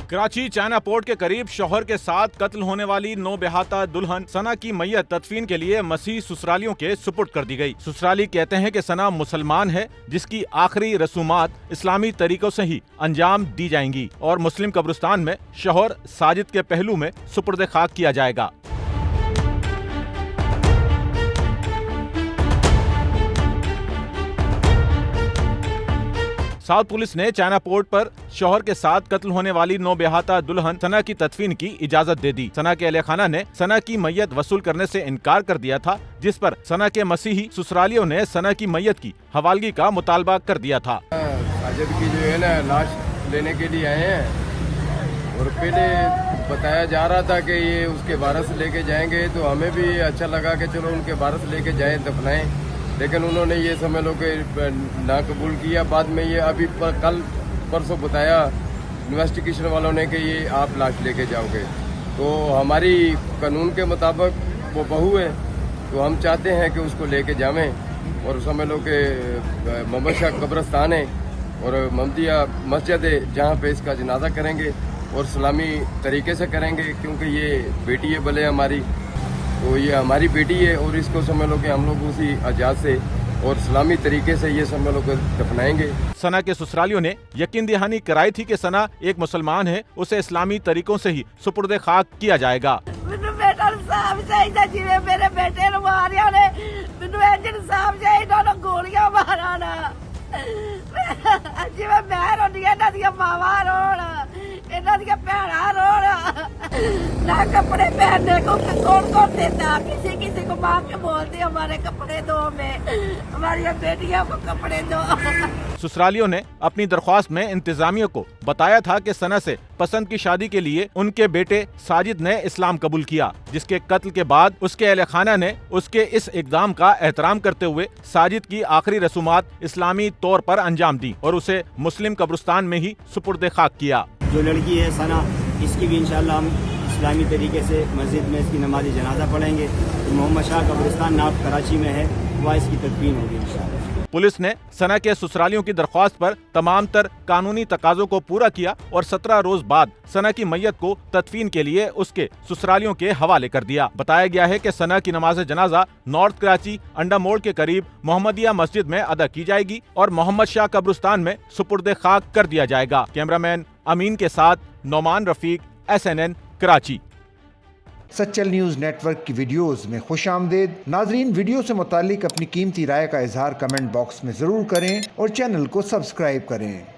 Karachi China port के करीब शौहर के साथ कत्ल होने वाली नौबेहाता दुल्हन सना की मैयत तदफीन के लिए मसीह ससुरालियों के सुपुर्द कर दी गई। ससुराली कहते हैं कि सना मुसलमान है जिसकी आखिरी रसूमात इस्लामी तरीकों से ही अंजाम दी जाएंगी और मुस्लिम कब्रिस्तान में शौहर साजिद के पहलू में सुपुर्द खाक किया जाएगा। साउथ पुलिस ने चाइना पोर्ट पर शौहर के साथ कत्ल होने वाली नौबेहाता दुल्हन सना की तदफीन की इजाजत दे दी। सना के अहले खाना ने सना की मैयत वसूल करने से इनकार कर दिया था, जिस पर सना के मसीही ससुरालियों ने सना की मैयत की हवालगी का मुतालबा कर दिया था। साजिद की जो है ना लाश लेने के लिए आए हैं और पहले बताया जा रहा था कि ये उसके वारस लेके जाएंगे, तो हमें भी अच्छा लगा कि चलो उनके वारस लेके जाएं, दफनाएं, लेकिन उन्होंने ये समझ लो कि ना कबूल किया। बाद में ये अभी कल परसों बताया इन्वेस्टिगेशन वालों ने कि ये आप लाश लेके जाओगे। तो हमारी कानून के मुताबिक वो बहू है, तो हम चाहते हैं कि उसको लेके जावें और समझ लो कि मोहम्मद शाह कब्रिस्तान है और ममदिया मस्जिद है जहाँ पे इसका जनाजा करेंगे और इस्लामी तरीके से करेंगे, क्योंकि ये बेटी है भले हमारी, तो ये हमारी बेटी है और इसको समझ लो कि हम लोग उसी आजाद से और इस्लामी तरीके से ये समझ लो कि दफनाएंगे। सना के ससुरालियों ने यकीन दहानी कराई थी कि सना एक मुसलमान है, उसे इस्लामी तरीकों से ही सुपुर्द खाक किया जाएगा। मेरे बेटे ने मारिया ने इंसाफ चाहिए, दोनों गोलियां मारा ना जिवें मैं रोनी इन्हां दी मावां रोण, इन्हां दी भैणां रोण ना कपड़े पहनने को कौन कौन देता, किसी किसी को मांग के बोलते हमारे कपड़े दो, में हमारी बेटियों को कपड़े दो। ससुरालियों ने अपनी दरख्वास्त में इंतजामिया को बताया था कि सना से पसंद की शादी के लिए उनके बेटे साजिद ने इस्लाम कबूल किया, जिसके कत्ल के बाद उसके अहले खाना ने उसके इस इकदाम का एहतराम करते हुए साजिद की आखिरी रसूमात इस्लामी तौर पर अंजाम दी और उसे मुस्लिम कब्रिस्तान में ही सुपुर्द खाक किया। जो लड़की है सना, इसकी भी इंशाल्लाह हम इस्लामी तरीके से मस्जिद में इसकी नमाज़ी जनाजा पढ़ेंगे। मोहम्मद शाह कब्रिस्तान नाब कराची में है, वहाँ इसकी तदफीन होगी इंशाल्लाह। पुलिस ने सना के ससुरालियों की दरख्वास्त पर तमाम तर कानूनी तकाजों को पूरा किया और 17 रोज बाद सना की मैयत को तदफीन के लिए उसके ससुरालियों के हवाले कर दिया। बताया गया है कि सना की नमाज जनाजा नॉर्थ कराची अंडा मोड़ के करीब मोहम्मदिया मस्जिद में अदा की जाएगी और मोहम्मद शाह कब्रिस्तान में सुपुर्द खाक कर दिया जाएगा। कैमरामैन अमीन के साथ Nauman Rafiq, SNN Karachi. Sachal news network की वीडियोस में खुशामदीद। नाजरीन, वीडियो से मुतालिक अपनी कीमती राय का इजहार कमेंट बॉक्स में ज़रूर करें और चैनल को सब्सक्राइब करें।